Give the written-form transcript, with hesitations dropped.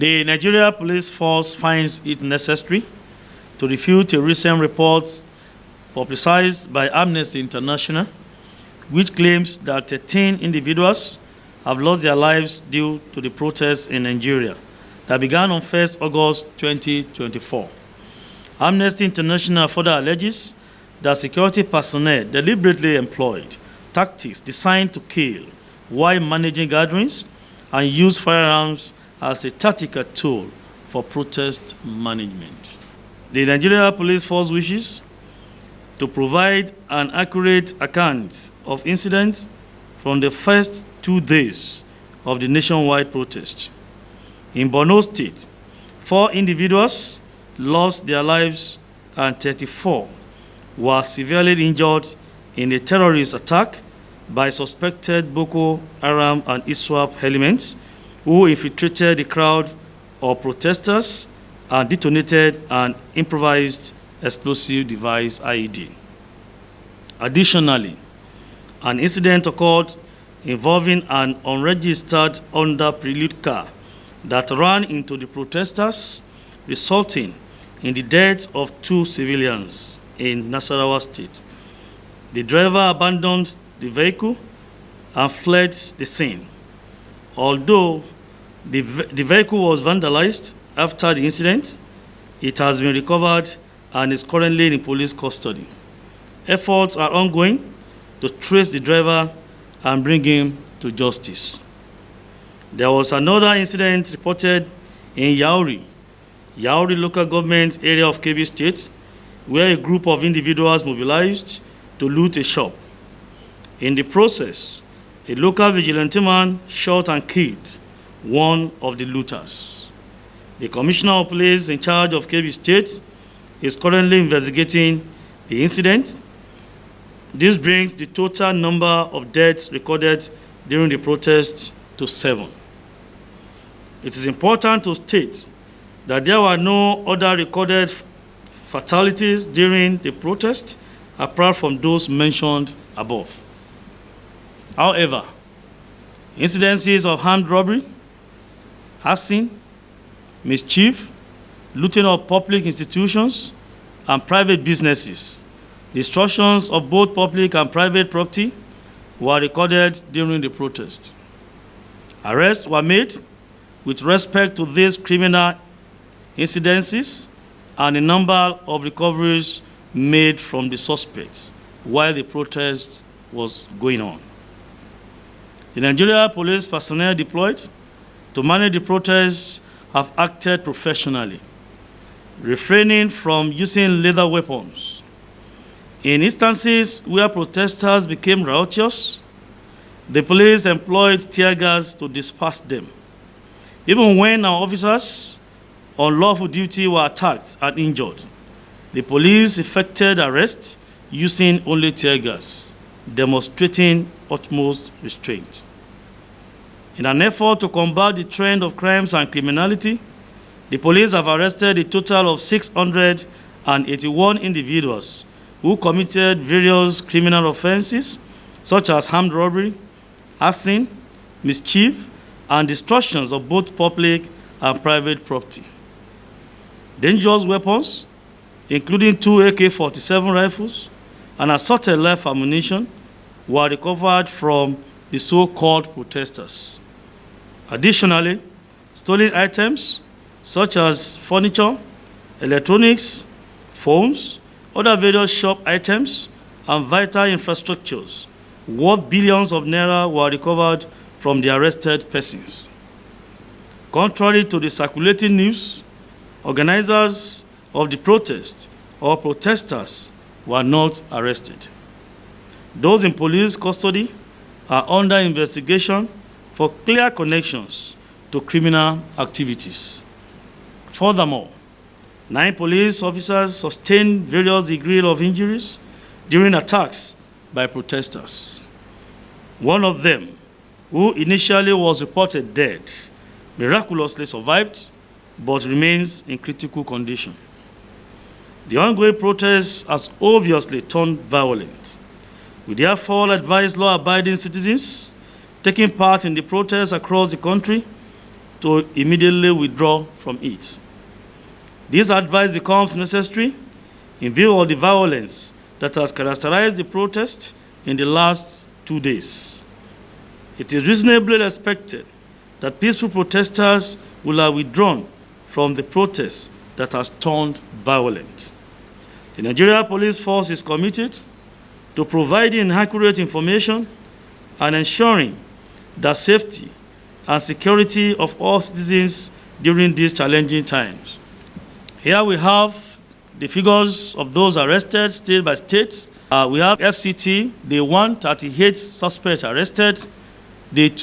The Nigeria Police Force finds it necessary to refute a recent report publicized by Amnesty International, which claims that 13 individuals have lost their lives due to the protests in Nigeria that began on 1st August 2024. Amnesty International further alleges that security personnel deliberately employed tactics designed to kill while managing gatherings and use firearms as a tactical tool for protest management. The Nigeria Police Force wishes to provide an accurate account of incidents from the first 2 days of the nationwide protest. In Borno State, 4 individuals lost their lives and 34 were severely injured in a terrorist attack by suspected Boko Haram and ISWAP elements who infiltrated the crowd of protesters and detonated an improvised explosive device IED. Additionally, an incident occurred involving an unregistered Honda Prelude car that ran into the protesters, resulting in the death of 2 civilians in Nasarawa State. The driver abandoned the vehicle and fled the scene. Although the vehicle was vandalized after the incident, it has been recovered and is currently in police custody. Efforts are ongoing to trace the driver and bring him to justice. There was another incident reported in Yauri local government area of Kebbi State, where a group of individuals mobilized to loot a shop. In the process, a local vigilante man shot and killed one of the looters. The Commissioner of Police in charge of Kebbi State is currently investigating the incident. This brings the total number of deaths recorded during the protest to 7. It is important to state that there were no other recorded fatalities during the protest apart from those mentioned above. However, incidences of armed robbery, arson, mischief, looting of public institutions and private businesses, destructions of both public and private property were recorded during the protest. Arrests were made with respect to these criminal incidences and a number of recoveries made from the suspects while the protest was going on. The Nigeria police personnel deployed to manage the protests have acted professionally, refraining from using lethal weapons. In instances where protesters became riotous, the police employed tear gas to disperse them. Even when our officers on lawful duty were attacked and injured, the police effected arrests using only tear gas, demonstrating utmost restraint. In an effort to combat the trend of crimes and criminality, the police have arrested a total of 681 individuals who committed various criminal offenses such as armed robbery, arson, mischief, and destructions of both public and private property. Dangerous weapons, including 2 AK-47 rifles and assorted live ammunition, were recovered from the so-called protesters. Additionally, stolen items such as furniture, electronics, phones, other various shop items, and vital infrastructures worth billions of naira were recovered from the arrested persons. Contrary to the circulating news, organizers of the protest or protesters were not arrested. Those in police custody are under investigation for clear connections to criminal activities. Furthermore, 9 police officers sustained various degrees of injuries during attacks by protesters. One of them, who initially was reported dead, miraculously survived, but remains in critical condition. The ongoing protest has obviously turned violent. We therefore advise law-abiding citizens taking part in the protests across the country to immediately withdraw from it. This advice becomes necessary in view of the violence that has characterized the protest in the last 2 days. It is reasonably expected that peaceful protesters will have withdrawn from the protest that has turned violent. The Nigeria Police Force is committed to providing accurate information and ensuring the safety and security of all citizens during these challenging times. Here we have the figures of those arrested state by state. We have FCT, the 138 suspects arrested, the